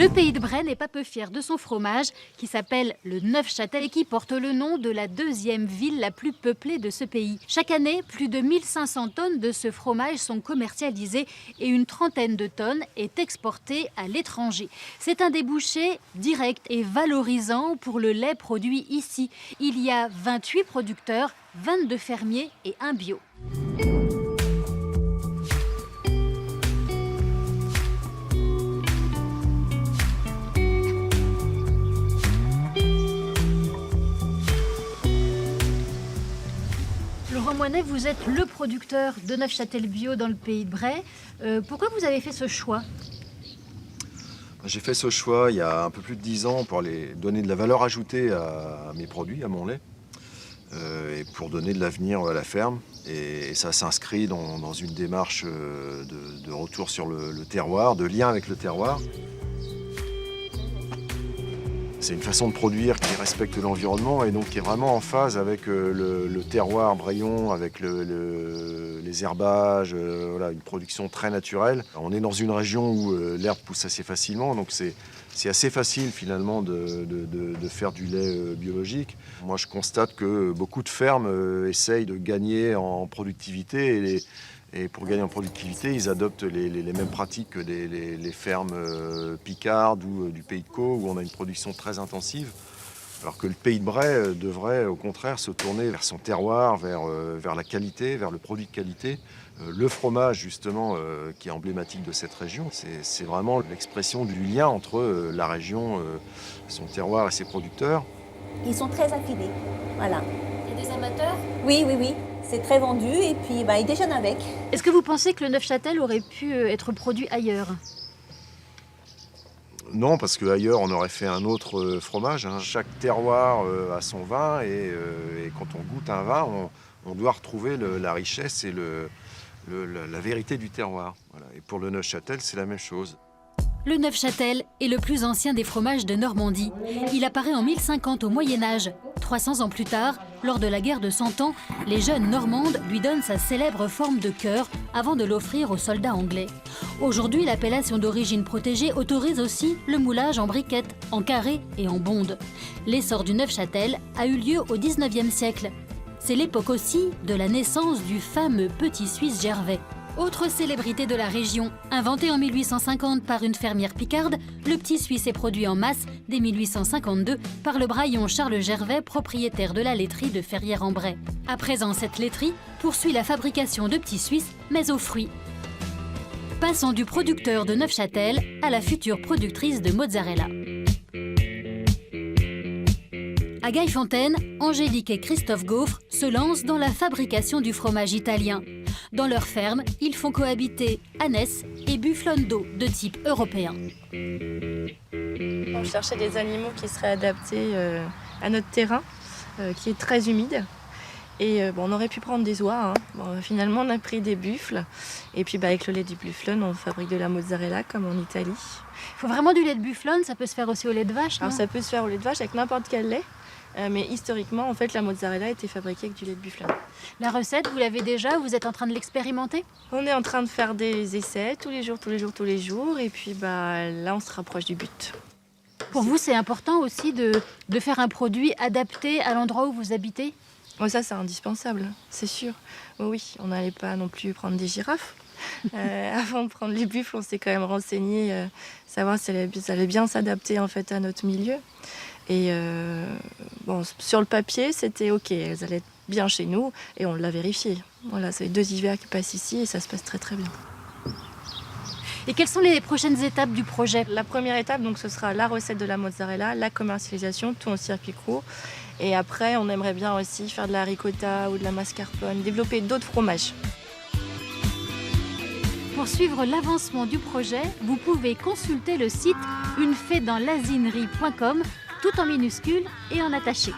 Le Pays de Bray n'est pas peu fier de son fromage qui s'appelle le Neufchâtel et qui porte le nom de la deuxième ville la plus peuplée de ce pays. Chaque année, plus de 1500 tonnes de ce fromage sont commercialisées et une trentaine de tonnes est exportée à l'étranger. C'est un débouché direct et valorisant pour le lait produit ici. Il y a 28 producteurs, 22 fermiers et un bio. Laurent Moinet, vous êtes le producteur de Neufchâtel bio dans le Pays de Bray. Pourquoi vous avez fait ce choix? J'ai fait ce choix il y a un peu plus de 10 ans pour aller donner de la valeur ajoutée à mes produits, à mon lait, et pour donner de l'avenir à la ferme. Et ça s'inscrit dans une démarche de retour sur le terroir, de lien avec le terroir. C'est une façon de produire qui respecte l'environnement et donc qui est vraiment en phase avec le terroir braillon, avec les herbages, voilà, une production très naturelle. On est dans une région où l'herbe pousse assez facilement, donc c'est assez facile finalement de faire du lait biologique. Moi je constate que beaucoup de fermes essayent de gagner en productivité et pour gagner en productivité, ils adoptent les mêmes pratiques que les fermes picardes ou du Pays de Caux, où on a une production très intensive. Alors que le Pays de Bray devrait au contraire se tourner vers son terroir, vers la qualité, vers le produit de qualité. Le fromage justement, qui est emblématique de cette région, c'est vraiment l'expression du lien entre la région, son terroir et ses producteurs. Ils sont très affilés, voilà. Il y a des amateurs? Oui. C'est très vendu et puis ils déjeunent avec. Est-ce que vous pensez que le Neufchâtel aurait pu être produit ailleurs? Non, parce qu'ailleurs, on aurait fait un autre fromage. Chaque terroir a son vin et quand on goûte un vin, on doit retrouver la richesse et la vérité du terroir. Voilà. Et pour le Neufchâtel, c'est la même chose. Le Neufchâtel est le plus ancien des fromages de Normandie. Il apparaît en 1050 au Moyen-Âge. 300 ans plus tard, lors de la guerre de 100 ans, les jeunes Normandes lui donnent sa célèbre forme de cœur avant de l'offrir aux soldats anglais. Aujourd'hui, l'appellation d'origine protégée autorise aussi le moulage en briquettes, en carré et en bonde. L'essor du Neufchâtel a eu lieu au 19e siècle. C'est l'époque aussi de la naissance du fameux petit Suisse Gervais. Autre célébrité de la région, inventé en 1850 par une fermière picarde, le petit Suisse est produit en masse dès 1852 par le braillon Charles Gervais, propriétaire de la laiterie de Ferrières-en-Bray. À présent, cette laiterie poursuit la fabrication de petits Suisses, mais aux fruits. Passons du producteur de Neufchâtel à la future productrice de mozzarella. À Gaillefontaine, Angélique et Christophe Gaufre se lancent dans la fabrication du fromage italien. Dans leur ferme, ils font cohabiter ânesse et bufflone d'eau de type européen. On cherchait des animaux qui seraient adaptés à notre terrain, qui est très humide. Et on aurait pu prendre des oies. Finalement, on a pris des buffles. Et puis avec le lait du bufflone, on fabrique de la mozzarella comme en Italie. Il faut vraiment du lait de bufflone, ça peut se faire aussi au lait de vache, non? Alors ça peut se faire au lait de vache avec n'importe quel lait. Mais historiquement, en fait, la mozzarella a été fabriquée avec du lait de bufflone. La recette, vous l'avez déjà? Vous êtes en train de l'expérimenter? On est en train de faire des essais tous les jours. Et puis là, on se rapproche du but. Pour vous, c'est important aussi de faire un produit adapté à l'endroit où vous habitez? Ça, c'est indispensable, c'est sûr. Oui, on n'allait pas non plus prendre des girafes. Avant de prendre les buffles, on s'est quand même renseigné, savoir si ça allait bien s'adapter en fait à notre milieu. Et sur le papier, c'était OK, elles allaient être bien chez nous et on l'a vérifié. Voilà, c'est 2 hivers qui passent ici et ça se passe très très bien. Et quelles sont les prochaines étapes du projet? La première étape, donc, ce sera la recette de la mozzarella, la commercialisation, tout en circuit court. Et après, on aimerait bien aussi faire de la ricotta ou de la mascarpone, développer d'autres fromages. Pour suivre l'avancement du projet, vous pouvez consulter le site unefaidanslazinerie.com, tout en minuscules et en attaché.